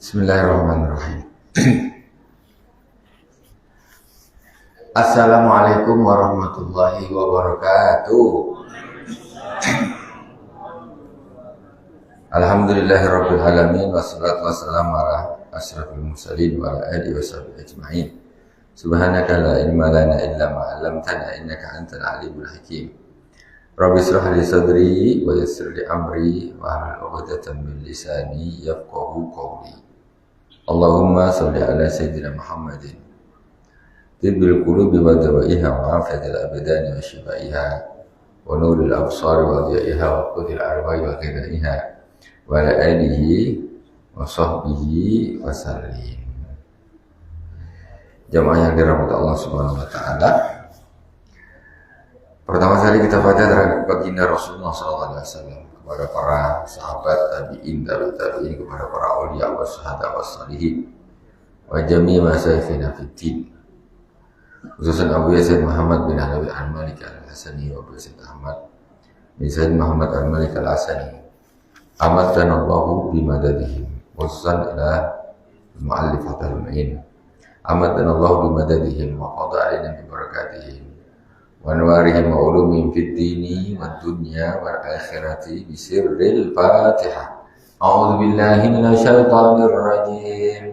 Bismillahirrahmanirrahim. Assalamualaikum warahmatullahi wabarakatuh. Alhamdulillahirabbil alamin wassalatu wassalamu ala asyrafil mursalin wa ala alihi washabihi ajmain. Subhanaka la ilma lana illa ma 'allamtana innaka antal alimul hakim. Rabbi shrah li sadri wa yassir li amri wa hlul 'uqdatam min lisani yafqahu qawli. Allahumma sholli ala sayyidina Muhammadin tibbil qulubi wa dawaiha wa afiyatil abdani wa shifaiha wa nuril absari wa dhiaiha wa qutil arwahi wa ghidaiha wa ala alihi wa sahbihi wa sallim. Jamaah yang dirahmati Allah Subhanahu wa taala. Pertama kali kita baca terhadap baginda Rasulullah SAW, kepada para sahabat tabi'in, tabi'in, kepada para aulia wa syuhada wa salihin wa jami' masyaykhina fiddin, khususan Abu Yazid Muhammad bin Alawi al-Malik al-Hasani wa Abu Yazid Ahmad bin Said Muhammad al-Malik al-Hasani amatana Allahu bimadadihim, khususan ila mu'allif Fathul Mu'in amatana Allahu bimadadihim wa qada alaina bi barakatihim wa anwarihim wa ulumihim fid dini wad dunya wal akhirati bi sirril Fatihah. A'udzu billahi minasy syaithanir rajim.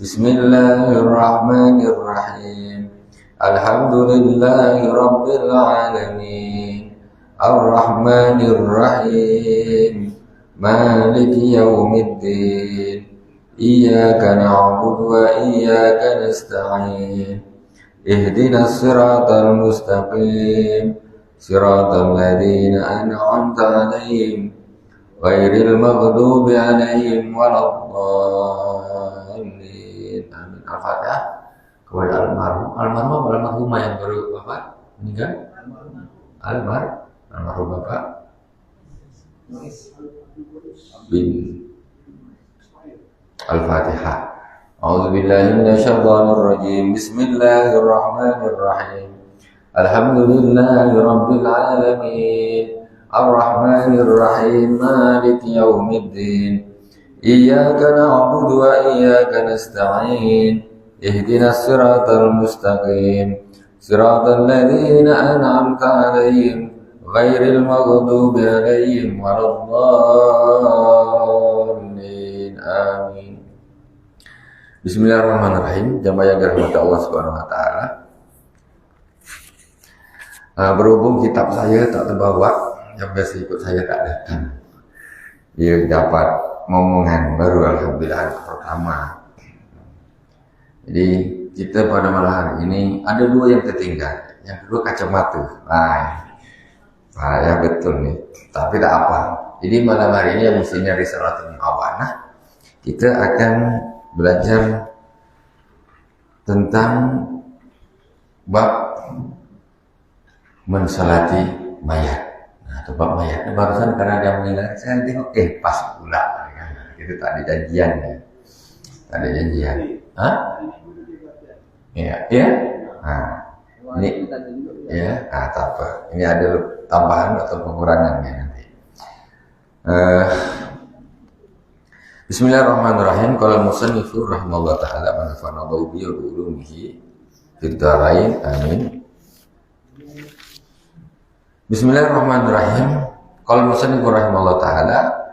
Bismillahirrahmanirrahim. Alhamdulillahi rabbil alamin. Ar-rahmanir rahim. Maliki yaumiddin. Iyyaka na'budu wa iyyaka nasta'in. اهدنا الصراط المستقيم صراط الذين أنعمت عليهم غير المغضوب عليهم ولا الضالين. Amin. Al-Fatihah. Kepada almarhumah yang baru wafat meninggal, almarhum Bapak bin Al-Fatihah. A'udzu billahi minasy syaithanir rajim. Bismillahirrahmanirrahim. Alhamdulillahi rabbil alamin. Ar-rahmanir rahim. Maliki yaumiddin. Iyyaka na'budu wa iyyaka nasta'in. Ihdinas siratal mustaqim. Siratal ladzina an'amta 'alaihim ghairil maghdubi 'alaihim waladdallin. Amin. Bismillahirrahmanirrahim. Jamaah yang dirahmati Allah Subhanahu wa taala. Berhubung kitab saya tak terbawa, yang biasa ikut saya tak datang. Dia dapat momongan baru, alhamdulillah, pertama. Jadi kita pada malam hari ini ada dua yang tertinggal. Yang kedua kacamata. Ya betul nih. Tapi tak apa. Jadi malam hari ini yang mestinya Risalatul Mu'awanah, kita akan belajar tentang bab mensalati mayat. Nah, itu bab mayat. Barusan karena dia meninggal, saya tengok, pas pula. Itu tak ada janjian. Tak ada janjian. Iya. Ini, tak apa. Ini ada tambahan atau pengurangannya nanti. Bismillahirrahmanirrahim. Qala al-musannifu rahimahullah ta'ala wa nafa'ana Allahu bi ulumihi fid dharain. Amin. Bismillahirrahmanirrahim. Qala al-musannifu rahimahullah ta'ala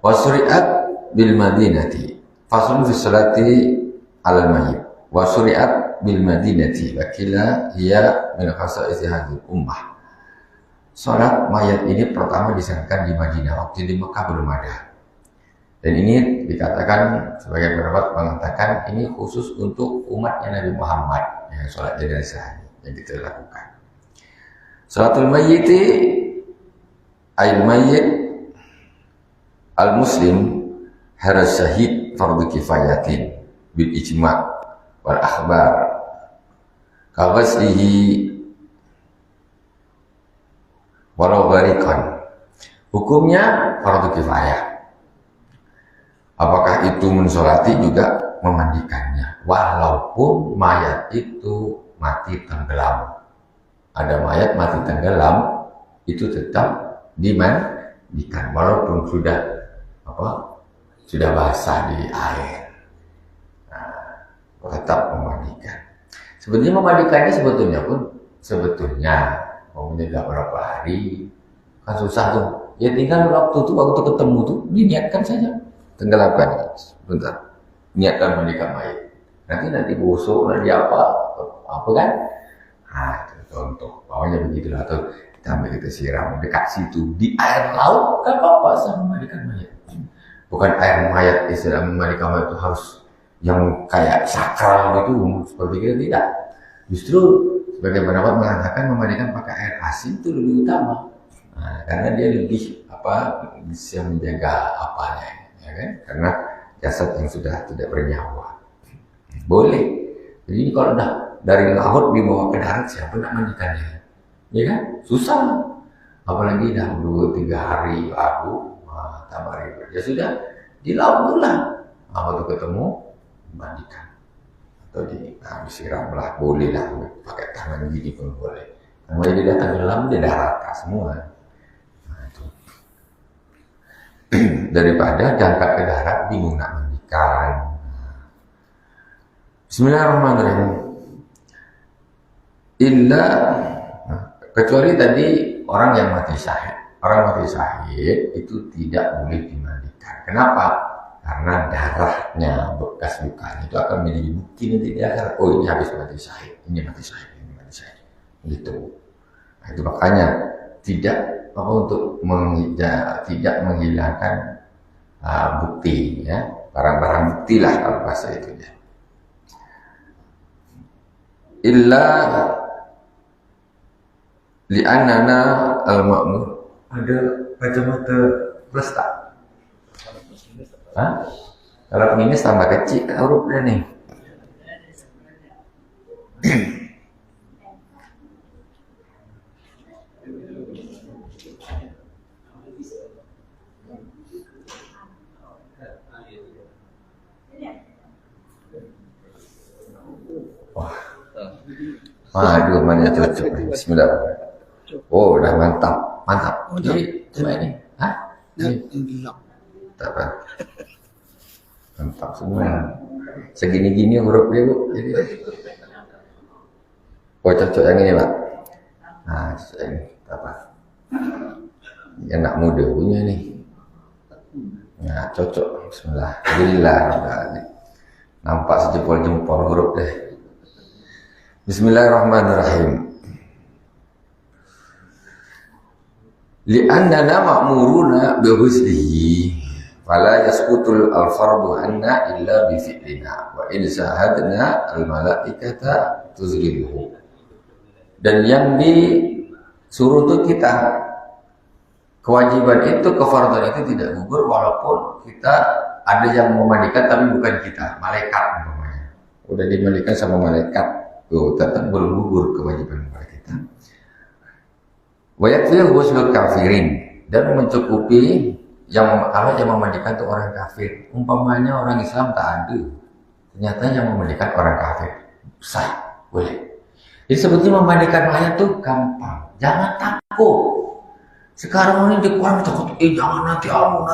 wa syuri'at bil madinati faslun fi salati 'alal mayyit wa syuri'at bil madinati wa kila hiya min khasa'is hadhihi ummah. Salat mayat ini pertama disandarkan di Madinah, waktu di Mekah belum ada. Dan ini dikatakan sebagai pendapat mengatakan ini khusus untuk umatnya Nabi Muhammad yang sholat jenazah yang kita lakukan. Salatul mayyiti ayat mayyit al-muslim harus syahid fardu kifayatin bil ijma' wal akhbar kaghaslihi walau ghariqan. Hukumnya fardu kifayah. Apakah itu mensolati juga memandikannya, walaupun mayat itu mati tenggelam. Ada mayat mati tenggelam, itu tetap dimandikan walaupun sudah sudah basah di air, tetap memandikan. Sebetulnya memandikannya sebetulnya mau menjaga berapa hari kan susah tuh. Ya tinggal waktu ketemu tuh diniatkan saja, tenggelamkan sebentar, niatkan mandikan mayat. Nanti busuk, nanti apa kan? Itu contoh, bawahnya begitulah. Atau kita siram dekat situ di air laut, kan apa sah memandikan mayat? Bukan air mayat, istilah memandikan mayat itu harus yang kayak sakral gitu, seperti itu tidak. Justru sebagai pendapat mengatakan memandikan pakai air asin itu lebih utama. Karena dia lebih bisa menjaga apanya, ya kan? Karena jasad yang sudah tidak bernyawa. Boleh. Jadi kalau udah dari laut dibawa ke darat, siapa nak mandikannya? Ya kan? Susah. Apalagi dah 2-3 hari tambah ribet. Ya sudah, di laut pula. Waktu ketemu, mandikan. Atau disiram lah, boleh lah. Pakai tangan gini pun boleh. Kalau dia datang ke dalam, dia dah rata semua. Itu. Daripada diangkat ke darat, bingung nak mandikan. Bismillahirrahmanirrahim. Kecuali tadi orang yang mati syahid. Orang mati syahid itu tidak boleh dimandikan. Kenapa? Karena darahnya, bekas lukanya itu akan menjadi bukti nanti di akhirat. Oh, ini habis mati syahid, ini mati syahid, ini mati syahid. Gitu. Nah, itu makanya tidak tidak menghilangkan bukti, ya, barang-barang bukti lah kalau bahasa itu ya. Illa li'annana al-ma'mur. Ada kacamata plus tak? Hah? Kalau minus tambah kecil hurufnya nih. Aduh, mana cocok. Bismillah. Oh, udah mantap. Jadi, coba ini. Hah? Mantap semua. Segini-gini hurufnya, Bu. Jadi, cocok yang ini, Pak. Nah, cocok ini. Apa? Ini anak muda punya nih. Nah, cocok. Bismillah. Alhamdulillah. Nampak sejempol-jempol huruf deh. Bismillahirrahmanirrahim. Li'annana ma'muruna bihuslihi fala yasqutul al-fardu anna illa bifi'lina wa in sahadna al-malaikata tuzliluhu. Dan yang disuruh itu kita, kewajiban itu, kefarduan itu tidak gugur walaupun kita ada yang memandikan tapi bukan kita, malaikat namanya. Udah dimandikan sama malaikat. Tetap belum gugur kewajiban kepada kita. Wa yakfil ghusl kafirin, dan mencukupi kalau yang memandikan itu orang kafir. Umpamanya orang Islam tak ada, ternyata yang memandikan orang kafir sah, boleh. Jadi sebetulnya memandikan mayat itu gampang, jangan takut. Sekarang ini di Quran takut, jangan nanti aku.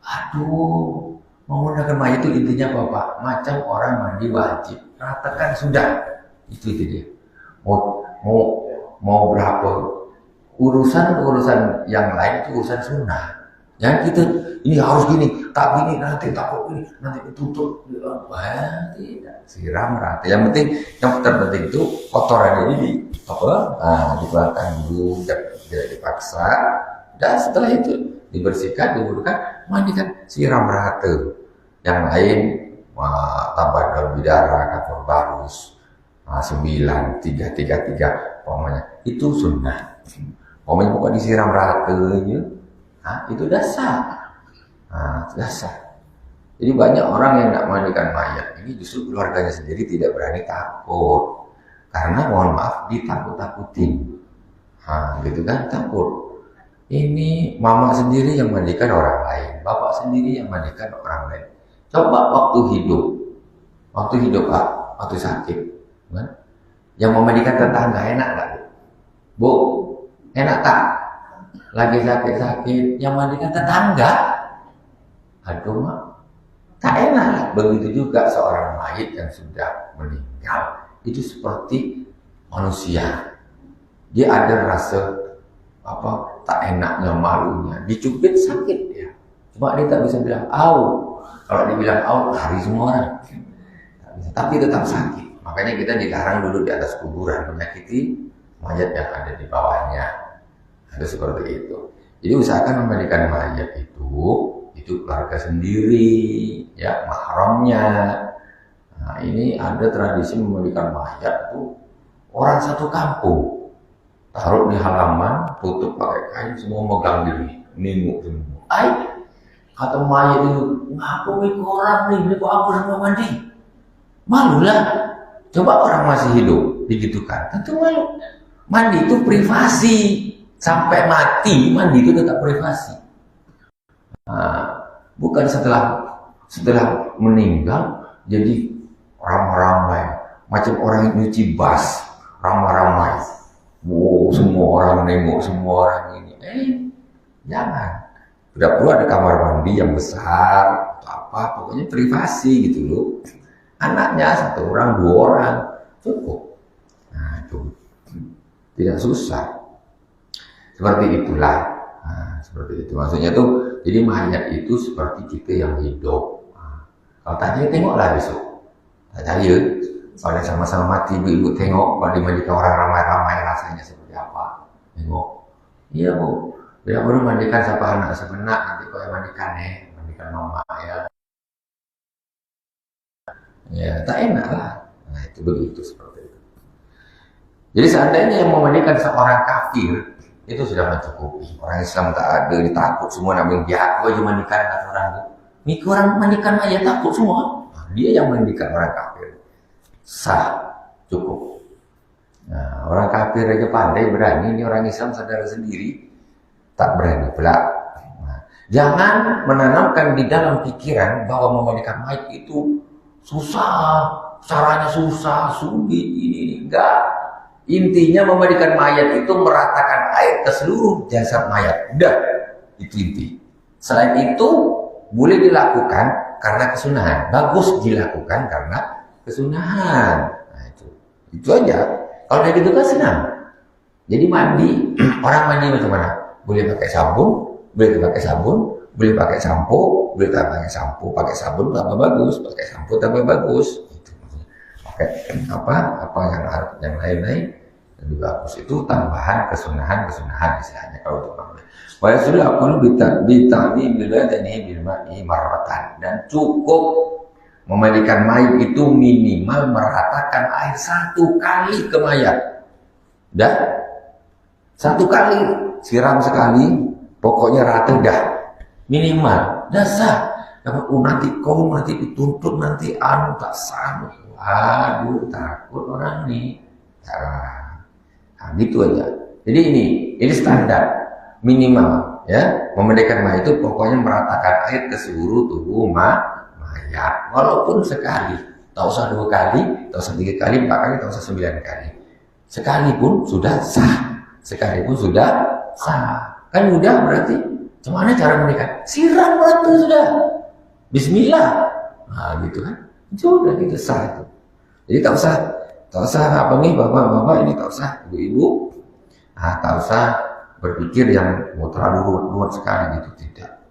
Aduh, memandikan mayat itu intinya Bapak, macam orang mandi wajib. Ratakan sudah, itu dia. Mau berapa urusan yang lain itu urusan sunnah. Yang kita ini harus gini, tak gini nanti takut ini, nanti ditutup. Tidak, siram rata. Yang terpenting itu kotoran ini dikeluarkan dulu, tidak dipaksa. Dan setelah itu dibersihkan, diwudukan, mandikan, siram rata. Yang lain tambah daun bidara, kapur barus, 9, 3, pokoknya itu sunnah. Pokoknya bukan disiram rata itu dasar. Dasar. Jadi banyak orang yang nak mandikan mayat ini justru keluarganya sendiri tidak berani takut, karena mohon maaf ditakut-takutin. Gitu kan, takut. Ini mama sendiri yang mandikan orang lain, bapak sendiri yang mandikan orang lain. Coba waktu hidup waktu sakit, kan? Yang memandikan tetangga enak gak? Bu, enak tak? Lagi sakit-sakit, yang mandikan tetangga. Aduh mak, tak enak. Begitu juga seorang mayit yang sudah meninggal itu seperti manusia. Dia ada rasa tak enaknya, malunya. Dicubit sakit dia. Cuma dia tak bisa bilang au. Kalau dia bilang au, lari semua orang. Tapi tetap sakit. Makanya kita dilarang duduk di atas kuburan, menyakiti mayat yang ada di bawahnya. Ada seperti itu. Jadi usahakan memandikan mayat itu keluarga sendiri, ya mahramnya. Nah ini ada tradisi memandikan mayat itu orang satu kampung. Taruh di halaman, tutup pakai kain, semua megang diri, nengok semua. Kata mayat itu, ngapa mikir orang nih, ini kok aku semua mandi? Malu lah. Coba orang masih hidup, digitukan, tentu malu. Mandi itu privasi. Sampai mati, mandi itu tetap privasi. Nah, bukan setelah meninggal, jadi ramai-ramai. Macam orang nyuci bas, ramai-ramai. Wow, semua orang nengok, semua orang ini. Jangan. Tidak perlu ada kamar mandi yang besar atau apa, pokoknya privasi gitu loh. Anaknya satu orang, dua orang, cukup. Nah, itu tidak susah. Seperti itulah. Nah, seperti itu. Maksudnya tuh, jadi mayat itu seperti kita yang hidup. Nah, kalau tanya tengoklah besok. Tanya, kalau sama-sama mati, ibu tengok kalau dimandikan orang ramai-ramai rasanya seperti apa. Tengok. Iya bu. Bila baru mandikan siapa anak sebenak, nanti kau yang mandikan mandikan mama ya. Ya, tak enak lah. Nah, itu begitu seperti itu. Jadi seandainya yang memandikan seorang kafir, itu sudah mencukupi. Orang Islam tak ada, ditakut semua nak bilang, dia aku aja mandikan kata orang itu. Mikir orang mandikan aja takut semua. Nah, dia yang mandikan orang kafir. Sah, cukup. Nah, orang kafir aja pandai, berani. Ini orang Islam saudara sendiri tak berani pula. Nah, jangan menanamkan di dalam pikiran bahwa memandikan mayat itu susah, caranya susah, sulit, ini enggak. Intinya memandikan mayat itu meratakan air ke seluruh jasad mayat. Udah, itu inti. Selain itu boleh dilakukan karena kesunahan. Bagus dilakukan karena kesunahan. Nah, itu aja. Kalau kayak gitu kan senang. Jadi mandi, orang mandi macam mana? Boleh pakai sabun, boleh pakai sabun, boleh pakai sampo, boleh pakai sampo, pakai sabun tambah bagus, pakai sampo tambah bagus. Itu. Pakai apa yang lain-lain lebih bagus. Itu tambahan kesunahan istilahnya kalau untuk mandi. Wa sudah aku bitami bila dan bilma'i marratan, dan cukup memandikan mayat itu minimal meratakan air satu kali ke mayat. Dah satu kali siram sekali, pokoknya rata dah minimal. Dasar nanti kau nanti dituntut nanti tak sanggup. Aduh takut orang nih. Nah, gitu aja. Jadi ini standar minimal ya. Memandikan mayat itu pokoknya meratakan air ke seluruh tubuh mayat. Walaupun sekali, tak usah 2 kali, tak usah 3 kali, 4 kali, tak usah 9 kali. Sekalipun sudah sah. Sekalipun sudah sah. Kan mudah berarti. Gimana cara menikah? Siram batu sudah. Bismillah. Nah gitu kan. Sudah gitu sah itu. Jadi tak usah apa nih bapak-bapak ini, tak usah ibu-ibu. Nah, tak usah berpikir yang mau terlalu ruwet sekali gitu, tidak.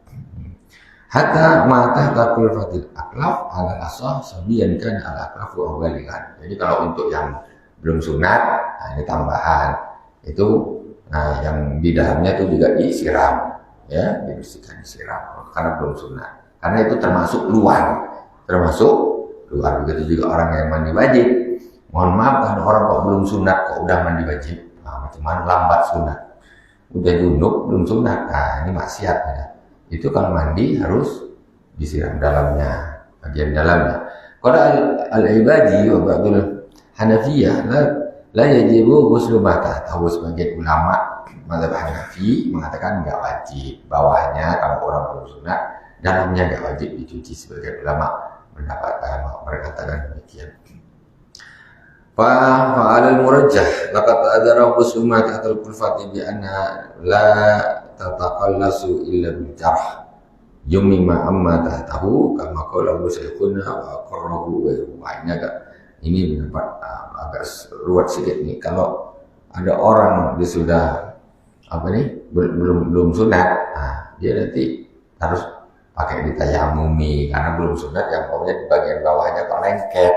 Hatta mata takul fatil aklaf ala asah sabiyan kan ala aklaf wa baligan. Jadi kalau untuk yang belum sunat, nah ini tambahan. Itu yang di dalamnya itu juga disiram, ya, dibersihkan disiram karena belum sunat. Karena itu termasuk luar. Begitu juga orang yang mandi wajib. Mohon maaf kalau orang kok belum sunat kok udah mandi wajib. Nah, macam mana lambat sunat. Udah junub belum sunat. Nah, ini maksiat ya. Itu kalau mandi harus disiram dalamnya, bagian dalamnya. Qala al-Ibadi wa ba'dul Hanafiyah la yajibu ghuslu mata. Tahu sebagian ulama mazhab Hanafi mengatakan enggak wajib. Bawahnya kalau orang belum sunat, dalamnya enggak wajib dicuci. Sebagian ulama berkatakan demikian. Fa'alal murajjah laqad adara ghuslu mata atal kulfati bi anna la tataqallasu illa bil jarh. yumima amma tahu kama qala musyrikuna wa qarrahu wa ini mendapat agak ruwet sedikit nih. Kalau ada orang dia sudah belum sunat, dia nanti harus pakai ditayamumi karena belum sunat, yang pokoknya di bagian bawahnya kok lengket,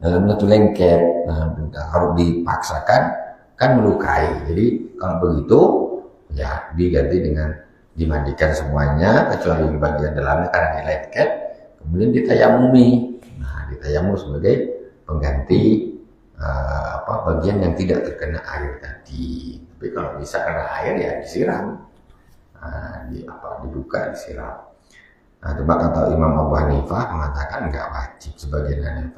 dalamnya tuh lengket. Kalau dipaksakan kan melukai. Jadi kalau begitu ya diganti dengan dimandikan semuanya kecuali bagian dalamnya karena dia lengket, kemudian ditayamumi. Ditayamum sebagai pengganti bagian yang tidak terkena air tadi. Tapi kalau bisa kena air ya disiram, dibuka disiram. Coba kata Imam Abu Hanifah mengatakan enggak wajib sebagian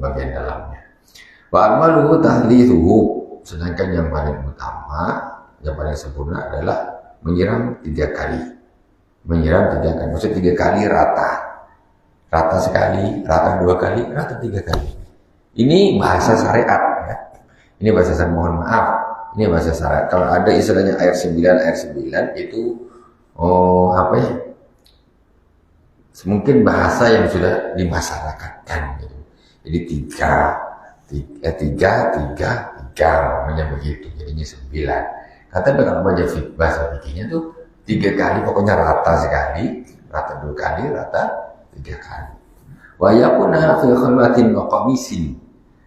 bagian dalamnya. Wa amaluhu tahlithuhu, sedangkan yang paling utama, yang paling sempurna adalah menyiram 3 kali. Menyiram 3 kali, maksud 3 kali rata sekali, rata 2 kali, rata 3 kali. Ini bahasa syariat ya. Ini bahasa syariat, mohon maaf. Ini bahasa syariat. Kalau ada istilahnya air 9 itu mungkin bahasa yang sudah dimasyarakatkan gitu. Jadi 3 namanya begitu. Jadinya 9. Kata kalau bahasa fikihnya tuh 3 kali, pokoknya rata sekali, rata 2 kali, rata 3 kali. Wa yakuna fi khalwatin wa qamisin,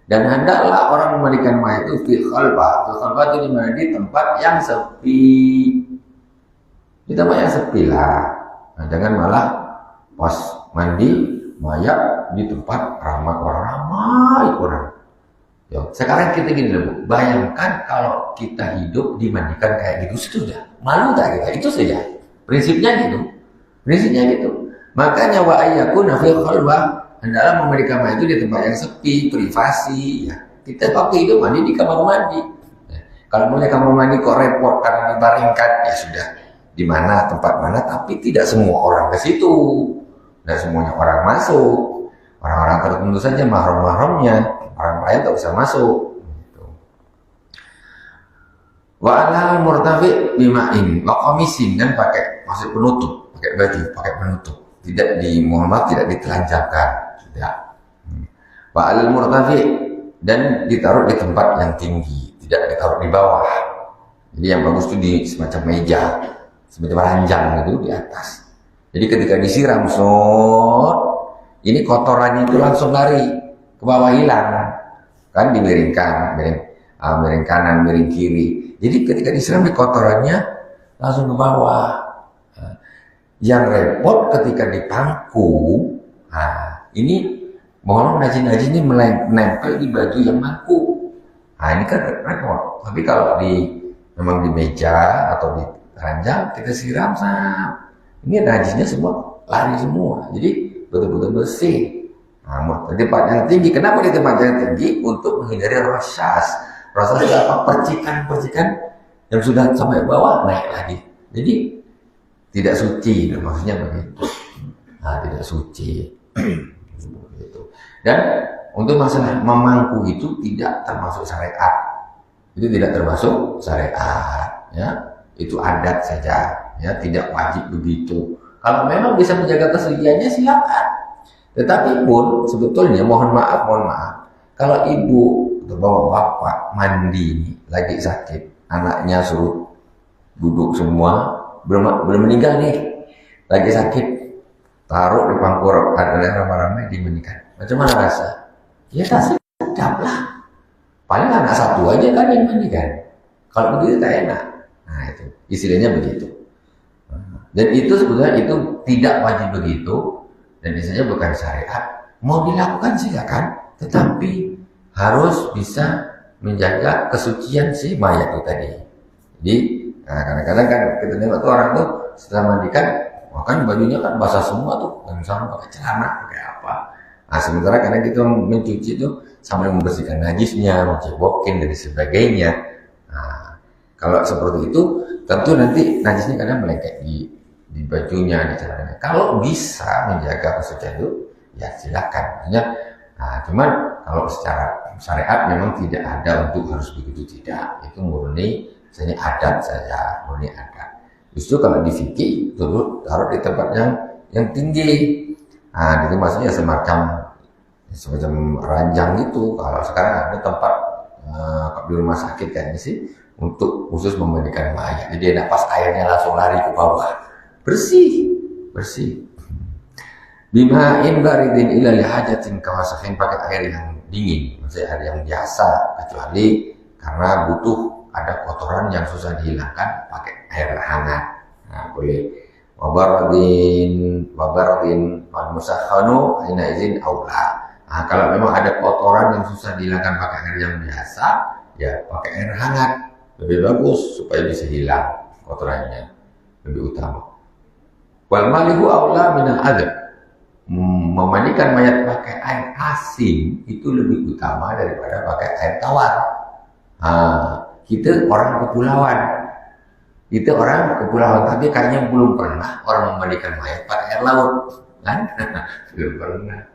dan hendaklah orang memandikan mayat itu fi khalwah. Fi khalwah itu di mana? Di tempat yang sepi. Di tempat yang sepi lah. Jangan malah pas mandi mayat di tempat ramai orang. Yo, sekarang kita gini loh, bayangkan kalau kita hidup dimandikan kayak gitu sudah malu tak kita? Itu saja. Prinsipnya gitu. Makanya wa ayyakuna fi khalwah, hendaklah memandikan mayat itu di tempat yang sepi, privasi ya. Kita waktu itu mandi di kamar mandi. Kalau mau kamar mandi kok repot karena dibaringkan, ya sudah di mana tempat mana, tapi tidak semua orang ke situ. Dan semuanya orang masuk. Orang-orang tertentu saja mahram-mahramnya, orang lain tak bisa masuk. Wa alal murtafi bima'in wa qamisin, dan pakai maksud penutup, pakai baju, pakai penutup. Tidak tidak ditelanjangkan, tidak. Wa alal murtafi, dan ditaruh di tempat yang tinggi, tidak ditaruh di bawah. Jadi yang bagus itu di semacam meja, semacam ranjang itu di atas. Jadi ketika disiram ini kotorannya itu langsung lari ke bawah, hilang. Kan dimiringkan, miring kanan, miring kiri. Jadi ketika disiram di kotorannya langsung ke bawah. Yang repot ketika dipangku, ini mohon najis ini menempel di baju yang mangku. Ini kan repot. Tapi kalau memang di meja atau di ranjang kita siram, ini najisnya semua lari semua. Jadi betul-betul bersih. Di tempat yang tinggi. Kenapa di tempat yang tinggi? Untuk menghindari rosas. Rosas itu apa? Percikan yang sudah sampai bawah naik lagi. Jadi tidak suci, maksudnya begitu. Tidak suci. Dan untuk masalah memangku itu tidak termasuk syariat. Itu tidak termasuk syariat, ya. Itu adat saja, ya, tidak wajib begitu. Kalau memang bisa menjaga kesuciannya silakan. Tetapi pun sebetulnya mohon maaf, kalau ibu atau bapak mandi lagi sakit, anaknya suruh duduk semua, belum meninggal nih, lagi sakit, taruh di pangkur, ada ramai-ramai dimandikan. Macam mana rasa? Ya tak sedap lah. Paling anak satu aja kan yang mandikan. Kalau begitu tak enak. Itu istilahnya begitu. Dan itu sebenarnya itu tidak wajib begitu, dan biasanya bukan syariat. Mau dilakukan silakan, tetapi harus bisa menjaga kesucian si mayat itu tadi. Jadi kadang-kadang kan kita nengok tuh orang tuh setelah mandikan, kan bajunya kan basah semua tuh, dan misalnya pakai celana, pakai apa. Sementara karena kita mencuci itu sambil membersihkan najisnya, mencebokin dan sebagainya. Kalau seperti itu, tentu nanti najisnya kadang melengket di bajunya, di celananya. Kalau bisa menjaga kesucian itu, ya silakan. Maksudnya, cuman kalau secara syariat memang tidak ada untuk harus begitu, tidak. Itu murni, misalnya adat saja, murni adat. Justru kalau di fikih dulu taruh di tempat yang tinggi. Nah, itu maksudnya semacam ranjang gitu. Kalau sekarang ada tempat di rumah sakit kayaknya sih untuk khusus memandikan mayat. Jadi enak pas airnya langsung lari ke bawah. Bersih. Bima'in baridin ila lihajatin kawasahin, pakai air yang dingin, maksudnya air yang biasa, kecuali karena butuh ada kotoran yang susah dihilangkan pakai air hangat. Nah, boleh. Wabaradin wal musakhanu aina izin aula. Nah, kalau memang ada kotoran yang susah dihilangkan pakai air yang biasa, ya pakai air hangat lebih bagus supaya bisa hilang kotorannya, lebih utama. Wal malihu aula minal adab. Memandikan mayat pakai air asin itu lebih utama daripada pakai air tawar. Kita orang kepulauan, tapi kayaknya belum pernah orang memandikan mayat pakai air laut, kan? Belum pernah.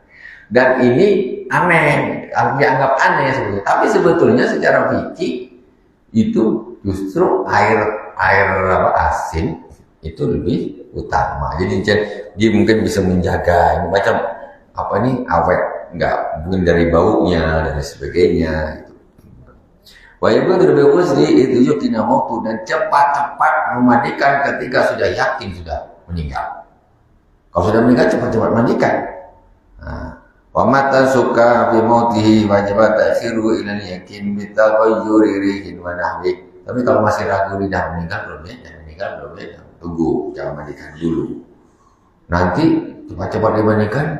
Dan ini aneh, dianggap aneh sebetulnya. Tapi sebetulnya secara fikih itu justru air asin itu lebih utama. Jadi dia mungkin bisa menjaga macam awet, nggak mungkin dari baunya dan sebagainya. Wajib berbusri itu yutina mautu, dan cepat-cepat memandikan ketika sudah yakin sudah meninggal. Kalau sudah meninggal cepat-cepat mandikan. Wa mata suka fi mautihi wajib ta'khiru ila yakin bi taghayyuri rihin wa nahwi. Tapi kalau masih ragu lidah meninggal belum ya, tunggu, jangan mandikan dulu. Nanti cepat-cepat dimandikan,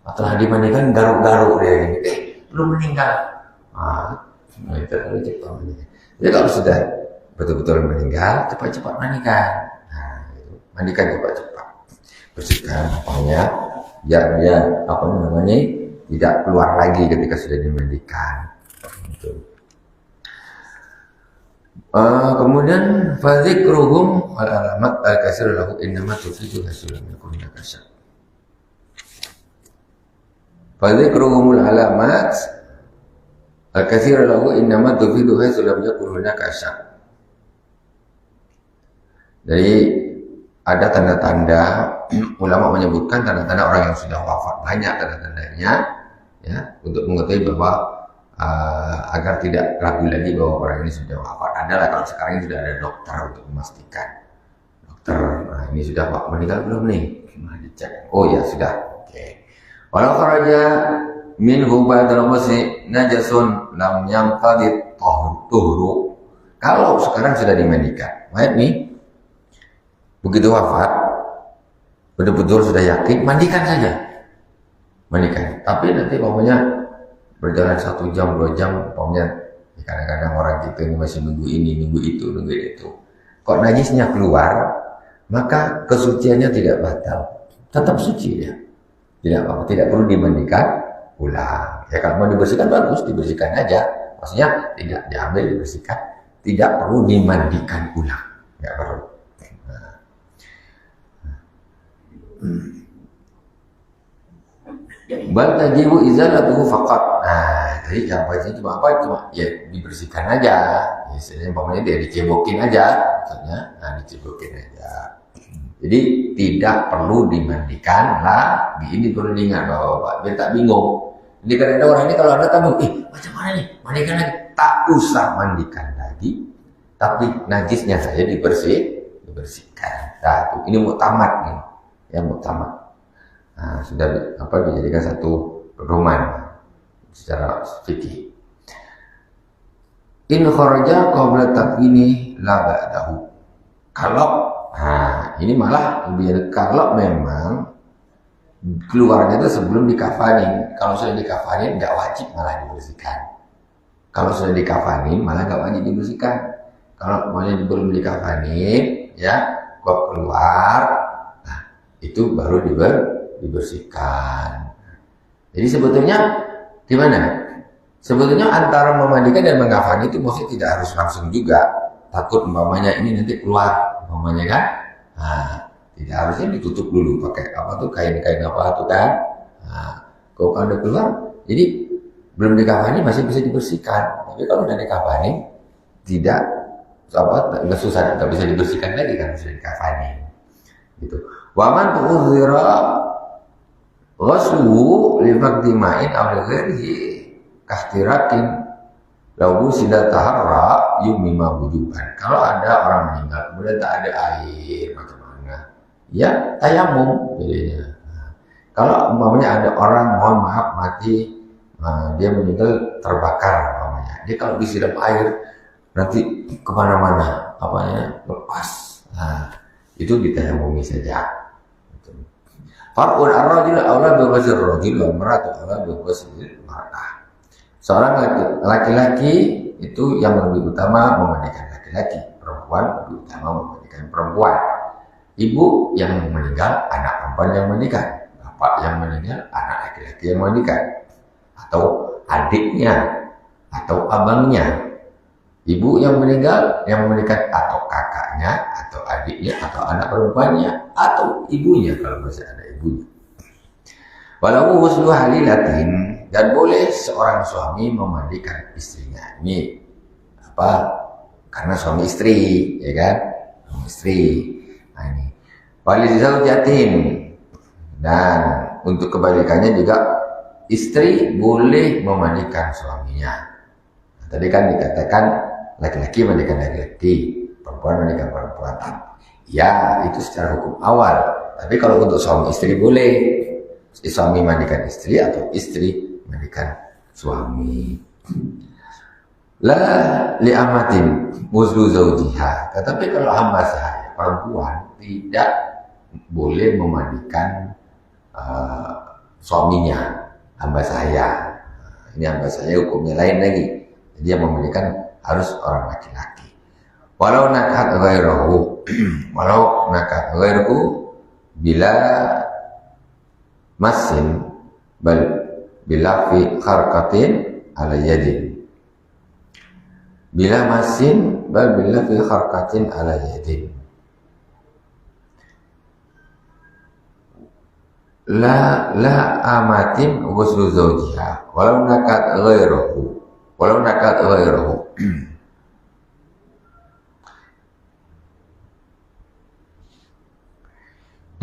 setelah dimandikan garuk-garuk dia gini, belum meninggal. Itu kalau cepat mandikan. Jadi kalau sudah betul-betul meninggal, cepat-cepat mandikan. Mandikan cepat-cepat, bersihkan apanya, biar dia tidak keluar lagi ketika sudah dimandikan. Kemudian fadzikruhum wal alamat al-kasir lahu innama tufidu hasilun min kulli kasab. Fadzikruhumul alamat al-kasir lahu innama tufidu hasilun min kulli kasab. Jadi ada tanda-tanda, ulama menyebutkan tanda-tanda orang yang sudah wafat, banyak tanda-tandanya ya, untuk mengetahui bahwa agar tidak ragu lagi bahwa orang ini sudah wafat. Adalah kalau sekarang ini sudah ada dokter untuk memastikan. Dokter, ini sudah Pak meninggal belum nih? Gimana dicek? Oh ya sudah. Oke. Walau kharaja minhu ba'dal musi najasun lam yanqadid tuhru. Kalau sekarang sudah dimandikan, mayat nih begitu wafat, betul-betul sudah yakin, mandikan saja. Mandikan. Tapi nanti pokoknya berjalan 1 jam, 2 jam, pokoknya kadang-kadang orang kita ini masih nunggu ini, nunggu itu. Kok najisnya keluar, maka kesuciannya tidak batal, tetap suci ya. Tidak apa-apa, tidak perlu dimandikan ulang. Ya kalau mau dibersihkan bagus, dibersihkan aja. Maksudnya tidak diambil, dibersihkan, tidak perlu dimandikan ulang, nggak perlu. Bal tajibu izalatuhu faqat. Jadi yang wajib cuma ya dibersihkan aja. Istilahnya umpamanya dia dicebokin aja, maksudnya, dicebokin aja. Jadi tidak perlu dimandikan lah. Ini perlu diingat Bapak, biar tak bingung. Jadi kadang-kadang orang ini kalau ada tamu, macam mana nih? Mandikan lagi? Tak usah mandikan lagi, tapi najisnya saja dibersihkan. Nah, ini muktamad nih, yang muktamad. Sudah dijadikan satu pedoman secara fikih. In kharaja qabla takfini la ba'dahu. Kalau ini malah lebih, kalau memang keluarnya itu sebelum dikafani. Kalau sudah dikafani enggak wajib malah dibersihkan. Kalau sudah dikafani malah enggak wajib dibersihkan. Kalau maunya belum dikafani ya, kok keluar, itu baru dibersihkan. Jadi sebetulnya gimana? Sebetulnya antara memandikan dan mengkafani itu maksudnya tidak harus langsung juga. Takut umpamanya ini nanti keluar, umpamanya kan? Tidak harusnya ditutup dulu pakai kain-kain apa kan? Kalau udah keluar, jadi belum dikafani masih bisa dibersihkan. Tapi kalau udah dikafani tidak apa nggak susah, nggak bisa dibersihkan lagi kan sudah dikafani gitu. Waman tu'udhira ghaslu li faqdimain aw li ghairihi kahtiratin lahu sida taharra yumima wujuban. Kalau ada orang meninggal kemudian tak ada air macam mana, ya tayamum jadinya. Kalau umpamanya ada orang mohon maaf mati, dia meninggal terbakar umpamanya, dia kalau disiram air nanti kemana-mana apanya lepas, nah itu ditayamumi saja. Far'un ar-rajul aula bi ghusl ar-rajul wa mar'atu aula bi ghusl al-mar'ah. Seorang laki-laki itu yang lebih utama memandikan laki-laki, perempuan lebih utama memandikan perempuan. Ibu yang meninggal, anak perempuan yang memandikan. Bapak yang meninggal, anak laki-laki yang memandikan. Atau adiknya, atau abangnya. Ibu yang meninggal, yang memandikan, atau kakaknya, atau adiknya, atau anak perempuannya, atau ibunya kalau masih ada ibunya. Walau huslu halilatin, dan boleh seorang suami memandikan istrinya. Ini apa? Karena suami istri, ya kan? Suami istri. Nah ini. Walil zaujatin, dan untuk kebalikannya juga istri boleh memandikan suaminya. Nah, tadi kan dikatakan laki-laki memandikan laki-laki, perempuan memandikan perempuan. Ya, itu secara hukum awal. Tapi kalau untuk suami istri boleh. Suami mandikan istri atau istri mandikan suami. La li amatin muzlu zaujiha. Tetapi kalau hamba sahaya perempuan tidak boleh memandikan suaminya, hamba sahaya. Ini hamba sahaya hukumnya lain lagi. Jadi yang memandikan harus orang laki-laki. Walau nakat ghairahu, walau nakat ghairahu bila masin bila fi kharqatin ala yadin, bila masin bila fi kharqatin ala yadin, la amatin ghuslu zawjiha walau nakat ghairahu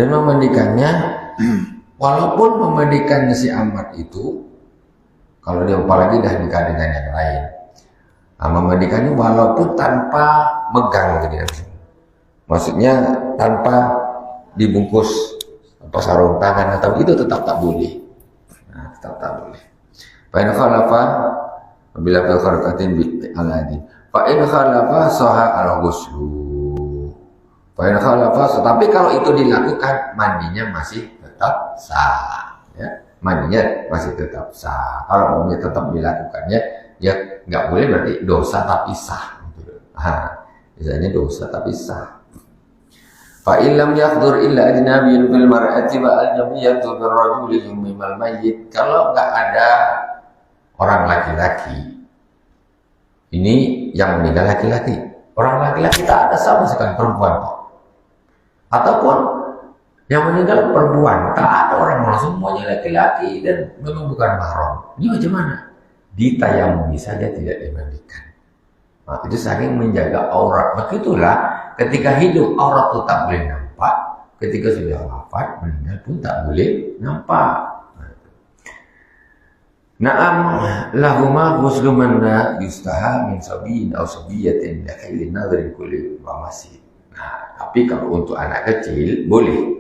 dan memandikannya. Walaupun memandikan si amat itu, kalau dia apalagi dah nikah dengan yang lain, memandikannya walaupun tanpa megang gitu, maksudnya tanpa dibungkus apa sarung tangan atau itu tetap tak boleh. Nah, tetap tak boleh. Fa in khalafa bila fi kharqatin bi aladi. Fa in khalafa saha al-ghuslu. Fa in khalafa, tapi kalau itu dilakukan mandinya masih tetap sah, ya, mandinya masih tetap sah. Kalau mandinya tetap dilakukannya, ya nggak boleh berarti dosa tapi sah. Misalnya dosa tapi sah. Fa illam yahdur illa ajnabiyyun fil mar'ati wa ajnabiyyatu bir rajuli yumimal mayyit. Kalau nggak ada orang laki-laki, ini yang meninggal laki-laki, orang laki-laki tak ada sama sekali perempuan, ataupun yang meninggal perempuan, tak ada orang, semuanya laki-laki dan memang bukan mahram. Ini macam mana? Ditayamumi saja, tidak dimandikan. Nah, itu saking menjaga aurat. Begitulah ketika hidup aurat itu tak boleh nampak, ketika sudah wafat meninggal pun tak boleh nampak. Na'am lahuma ghuslu man la yustaha min sabiyin aw sabiyatin dakhilin nadrin kulli wa masih. Nah, tapi kalau untuk anak kecil boleh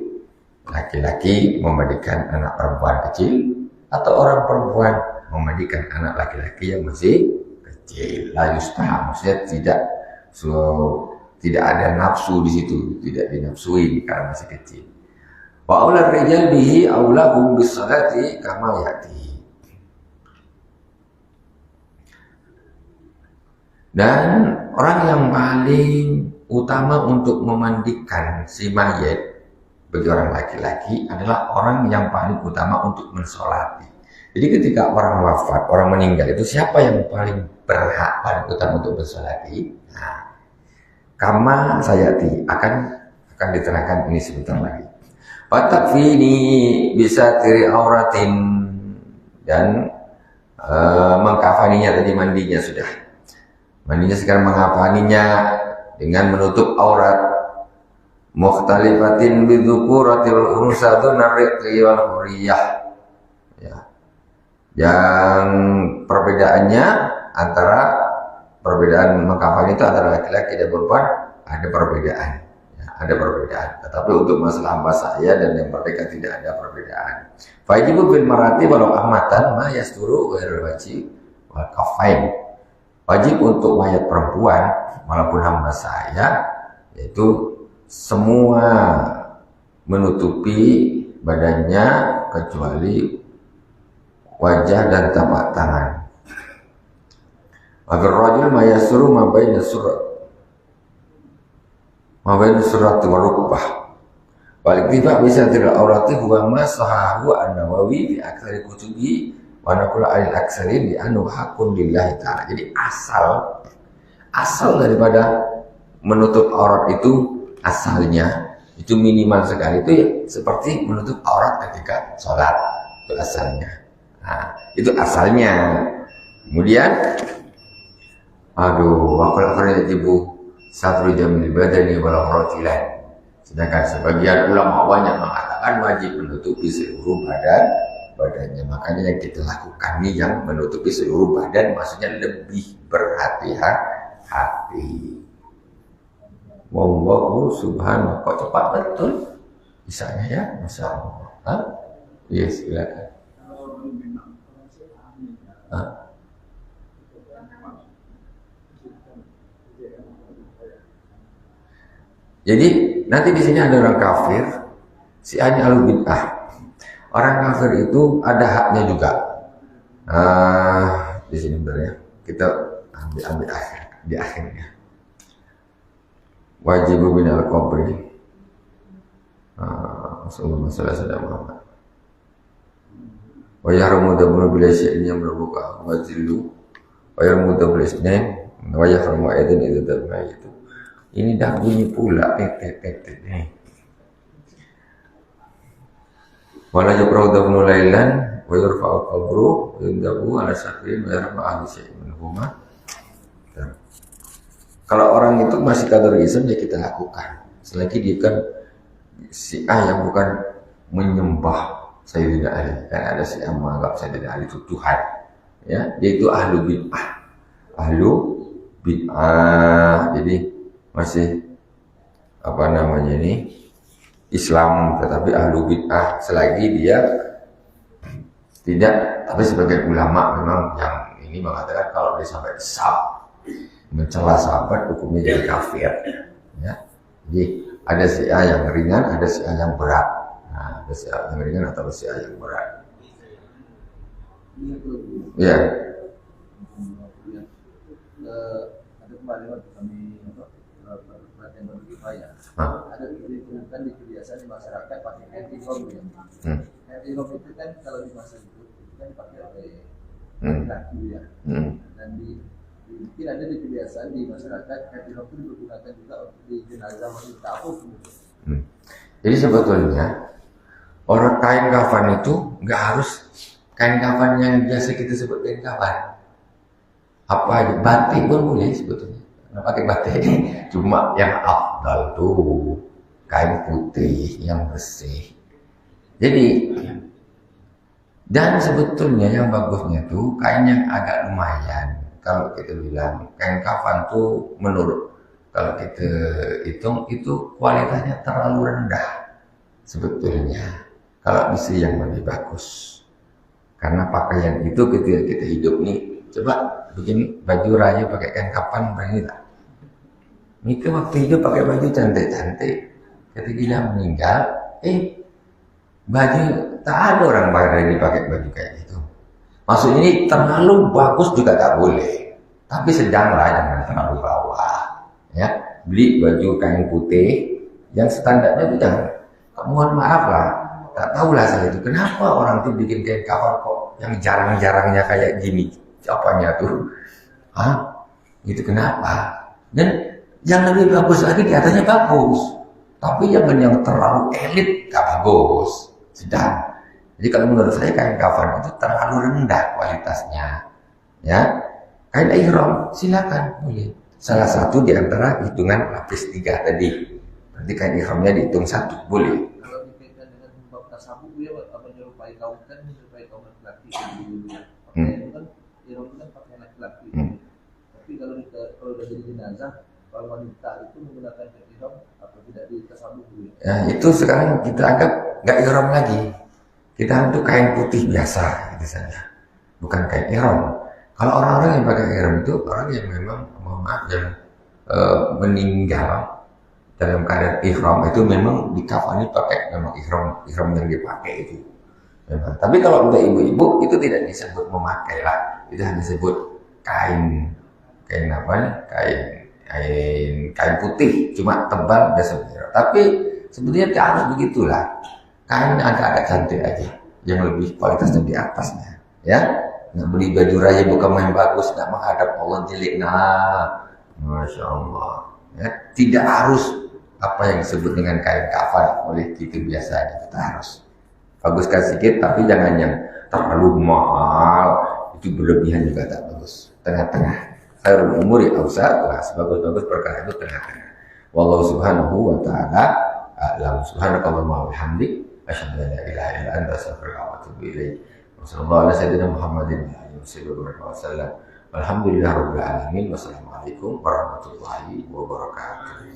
laki-laki memandikan anak perempuan kecil atau orang perempuan memandikan anak laki-laki yang masih kecil. La yustaha, maksudnya tidak ada nafsu di situ, tidak dinafsui karena masih kecil. Wa aulad rijal bihi aulahum bis salati kama yati. Dan orang yang paling utama untuk memandikan si mayit bagi orang laki-laki adalah orang yang paling utama untuk mensolati. Jadi ketika orang wafat, orang meninggal itu siapa yang paling berhak, paling utama untuk mensolati? Nah, kama sayati akan diterangkan ini sebentar lagi. Fatakfini bisa tiri auratin, dan mengkafaninya tadi mandinya sudah. Mandinya sekarang mengkafaninya dengan menutup aurat, mukhtalifatin bidzukuratil unsatun narriqi wal huriyah, ya, yang perbedaannya antara perbedaan mengkafan itu antara laki-laki dan perempuan ada perbedaan, ya, ada perbedaan. Tetapi untuk masalah hamba saya dan yang merdeka tidak ada perbedaan. Fajibu bil marati walau ahmatan ma yasturu ghairul wajib wal kafain. Wajib untuk mayat perempuan walaupun hamba saya yaitu semua menutupi badannya kecuali wajah dan tapak tangan. Agar rajul mayasuru mabaina surat wa rukbah. Balik tiba bisa tidak aurati huwa ma sahahu an-Nawawi di akhir kutubi wa naqul al-aksarin di anu hakun lillahi ta'ala. Jadi asal daripada menutup aurat itu asalnya itu minimal sekali itu ya seperti menutup aurat ketika sholat, itu asalnya. Nah, itu asalnya. Kemudian wakil akhirnya jibu satru jamil badani walau rojilan. Sedangkan sebagian ulama banyak mengatakan wajib menutupi seluruh badannya. Makanya yang kita lakukan ini yang menutupi seluruh badan maksudnya lebih berhati-hati. Wallahu subhanahu, kok cepat betul bisanya ya, Masya Allah. Iya, silakan. Jadi nanti di sini ada orang kafir, si hanya ahlu bid'ah. Orang kafir itu ada haknya juga. Di sini benar ya. Kita ambil di akhirnya. Wajibu bin al-qabri. Sallallahu alaihi wasallam. Wa yahrumu dabnu bil syai'in yamruka wa zillu. Wa yahrumu dabnu isnain wa yahrumu aidan idza dabna itu. Ini dah bunyi pula tet nih. Wala yukrahu dabnu lailan wa yurfa'u qabru wa yundabu ala syakrin wa yarfa'u syai'in minhuma. Kalau orang itu masih kadar Islam ya kita lakukan. Selagi dia kan Syiah yang bukan menyembah Sayyidina Ali. Kan ada Syiah menganggap Sayyidina Ali itu Tuhan. Ya, dia itu ahlu bid'ah. Ahlu bid'ah. Jadi masih Islam tetapi ahlu bid'ah selagi dia tidak, tapi sebagian ulama memang yang ini mengatakan kalau dia sampai mencela sahabat hukumnya jadi kafir, ya. Jadi ada Syiah yang ringan, ada Syiah yang berat. Nah, ada Syiah yang ringan atau Syiah yang berat. Ya. Ada kemarin kami perhatian berkifayah. Ada ditemukan di kebiasaan di masyarakat pakai anti-rom ya. Anti-rom itu kan kalau di masa itu kan dipakai oleh laki ya. Dan mungkin ada di kebiasaan di masyarakat anti-rom itu digunakan juga di jenazah wanita. Jadi sebetulnya orang kain kafan itu nggak harus kain kafan yang biasa kita sebut kain kafan. Apa aja, batik pun boleh sebetulnya. Nggak pakai batik, cuma yang afdal tuh kain putih yang bersih. Jadi dan sebetulnya yang bagusnya tuh kain yang agak lumayan. Kalau kita bilang kain kafan tuh menurut kalau kita hitung itu kualitasnya terlalu rendah sebetulnya. Kalau bisa yang lebih bagus. Karena pakaian itu ketika kita hidup nih, coba begini baju raya pakai kain kafan begini tak? Mika waktu hidup pakai baju cantik-cantik, ketika dia meninggal, baju tak ada orang lagi pakai baju kayak gitu. Maksudnya ini terlalu bagus juga tak boleh, tapi sedanglah jangan terlalu bawah. Ya, beli baju kain putih yang standarnya itu jangan. Mohon maaf lah, tak tahulah saya itu kenapa orang tuh bikin kain kafan kok yang jarang-jarangnya kayak gini. Apanya tuh? Gitu kenapa? Dan yang lebih bagus lagi di atasnya bagus, tapi jangan yang terlalu elit gak bagus, sedang. Jadi kalau menurut saya kain kafan itu terlalu rendah kualitasnya, ya. Kain ihram silakan boleh, salah satu di antara hitungan lapis 3 tadi. Nanti kain ihramnya dihitung 1, boleh. Kalau dikaitkan dengan bab tasabbuh ya, apa menyerupai kaum laki-laki dulu. Itu kan ihram itu kan pakai laki-laki. Tapi kalau udah jadi jenazah, kalau wanita itu menggunakan ihram atau tidak di tasabbuh dulu. Ya, itu sekarang kita anggap nggak ihram lagi. Kita itu kain putih biasa gitu saja. Bukan kain ihram. Kalau orang-orang yang pakai ihram itu orang yang memang yang meninggal dalam keadaan ihram itu memang dikafani pakai memang ihram yang dipakai itu. Memang. Tapi kalau untuk ibu-ibu itu tidak disebut memakai lah, itu hanya disebut kain apa nih? Kain putih, cuma tebal dan sebagainya. Tapi sebetulnya tidak harus begitulah. Kain agak-agak cantik aja, yang lebih kualitasnya di atasnya, ya. Nggak beli baju raya bukan main bagus, nggak menghadap Allah jelek. Nah, masya Allah. Ya, tidak harus apa yang disebut dengan kain kafan, oleh gitu biasa aja. Kita harus baguskan sedikit, tapi jangan yang terlalu mahal, itu berlebihan juga tak bagus. Tengah-tengah. Khairul umuri awsatuha, sebagus-bagus perkara itu tengah-tengah. Wallahu subhanahu wa ta'ala a'lam. Subhanakallahumma wa bihamdik, asyhadu an la ilaha illa anta, astaghfiruka wa atubu ilaik. Wassallallahu ala sayyidina Muhammadin wa alihi wasallam. Walhamdulillahirabbil alamin. Wassalamualaikum warahmatullahi wabarakatuh.